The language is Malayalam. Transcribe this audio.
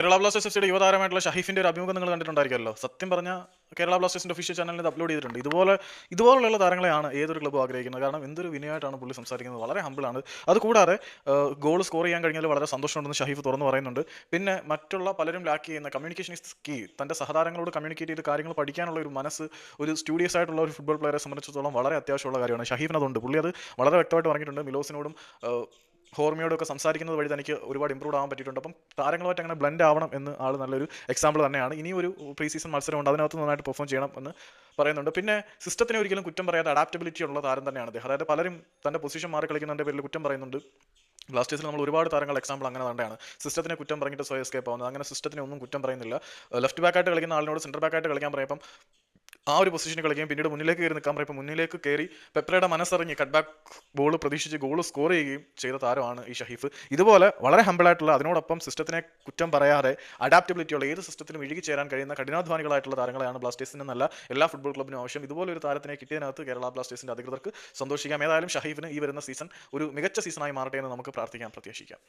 കേരള ബ്ലാസ്റ്റേഴ്സ് എഫ്സിയുടെ യുവതാരമായിട്ടുള്ള ഷഹീഫിന്റെ ഒരു അഭിമുഖം നിങ്ങൾ കണ്ടിട്ടുണ്ടായിരിക്കുമല്ലോ. സത്യം പറഞ്ഞാൽ കേരള ബ്ലാസ്റ്റേഴ്സിന്റെ ഒഫീഷ്യൽ ചാനലിൽ ഇത് അപ്ലോഡ് ചെയ്തിട്ടുണ്ട്. ഇതുപോലുള്ള താരങ്ങളെയാണ് ഏതൊരു ക്ലബ്ബും ആഗ്രഹിക്കുന്നത്. കാരണം എന്തൊരു വിനയമായിട്ടാണ് പുള്ളി സംസാരിക്കുന്നത്. വളരെ ഹമ്പിളാണ്. അതുകൂടാതെ ഗോൾ സ്കോർ ചെയ്യാൻ കഴിഞ്ഞാൽ വളരെ സന്തോഷമുണ്ടെന്ന് ഷഹീഫ് തുറന്നു പറയുന്നുണ്ട്. പിന്നെ മറ്റുള്ള പലരും ലാക്ക് ചെയ്യുന്ന കമ്മ്യൂണിക്കേഷൻ ഇസ് കീ. തന്റെ സഹതാരങ്ങളോട് കമ്മ്യൂണിക്കേറ്റ് ചെയ്ത് കാര്യങ്ങൾ പഠിക്കാനുള്ള ഒരു മനസ്സ് ഒരു സ്റ്റുഡിയസ് ആയിട്ടുള്ള ഒരു ഫുട്ബോൾ പ്ലെയറെ സംബന്ധിച്ചിടത്തോളം വളരെ അത്യാവശ്യമുള്ള കാര്യമാണ്. ഷഹീഫിന് അതുണ്ട്. പുള്ളി അത് വളരെ വ്യക്തമായിട്ട് പറഞ്ഞിട്ടുണ്ട്. മിലോസിനോടും ഹോർമിയോടൊക്കെ സംസാരിക്കുന്നത് വഴി തനിക്ക് ഒരുപാട് ഇമ്പ്രൂവ് ആവാൻ പറ്റിയിട്ടുണ്ട്. അപ്പം താരങ്ങളുമായിട്ട് അങ്ങനെ ബ്ലെൻഡ് ആവണം എന്ന് ആൾ നല്ലൊരു എക്സാമ്പിൾ തന്നെയാണ്. ഇനി ഒരു പ്രീ സീസൺ മത്സരമുണ്ട്, അതിനകത്ത് നന്നായിട്ട് പെർഫോം ചെയ്യണം എന്ന് പറയുന്നുണ്ട്. പിന്നെ സിസ്റ്റത്തിനെ ഒരിക്കലും കുറ്റം പറയാതെ അഡാപ്റ്റബിലിറ്റി ഉള്ള താരം തന്നെയാണ് അദ്ദേഹം. അതായത് പലരും തന്റെ പൊസിഷൻ മാറി കളിക്കുന്നതിന്റെ പേരിൽ കുറ്റം പറയുന്നുണ്ട്. ബ്ലാസ്റ്റേഴ്സിൽ നമ്മൾ ഒരുപാട് താരങ്ങൾ എക്സാമ്പിൾ അങ്ങനെ തന്നെയാണ്. സിസ്റ്റത്തിനെ കുറ്റം പറഞ്ഞിട്ട് സ്വയം എസ്കേപ്പ് ആവുന്നത്. അങ്ങനെ സിസ്റ്റത്തിനെ ഒന്നും കുറ്റം പറയുന്നില്ല. ലെഫ്റ്റ് ബാക്കായിട്ട് കളിക്കുന്ന ആളിനോട് സെൻറ്റർ ബാക്കായിട്ട് കളിക്കാൻ പറയുമ്പം ആ ഒരു പൊസിഷനിൽ കളിക്കുകയും പിന്നീട് മുന്നിലേക്ക് കയറി നിൽക്കാൻ പറയുമ്പോൾ മുന്നിലേക്ക് കയറി പെപ്രയുടെ മനസ്സറിഞ്ഞ് കട്ട് ബാക്ക് ബോൾ പ്രതീക്ഷിച്ച് ഗോൾ സ്കോർ ചെയ്യുകയും ചെയ്ത താരമാണ് ഈ ഷഹീഫ്. ഇതുപോലെ വളരെ ഹമ്പിളായിട്ടുള്ള, അതിനോടൊപ്പം സിസ്റ്റത്തിനെ കുറ്റം പറയാതെ അഡാപ്റ്റബിലിറ്റിയുള്ള ഏത് സിസ്റ്റത്തിനും ഇഴുകി ചേരാൻ കഴിയുന്ന കഠിനാധ്വാനികളായിട്ടുള്ള താരങ്ങളെയാണ് ബ്ലാസ്റ്റേഴ്സിന് എന്നല്ല എല്ലാ ഫുട്ബോൾ ക്ലബിനും ആവശ്യം. ഇതുപോലെ ഒരു താരത്തിനെ കിട്ടിയതിനകത്ത് കേരള ബ്ലാസ്റ്റേഴ്സിന്റെ അധികൃതർക്ക് സന്തോഷിക്കാം. ഏതായാലും ഷഹീഫിന് ഈ വരുന്ന സീസൺ ഒരു മികച്ച സീസണായി മാറട്ടെ എന്ന് നമുക്ക് പ്രാർത്ഥിക്കാം, പ്രത്യാശിക്കാം.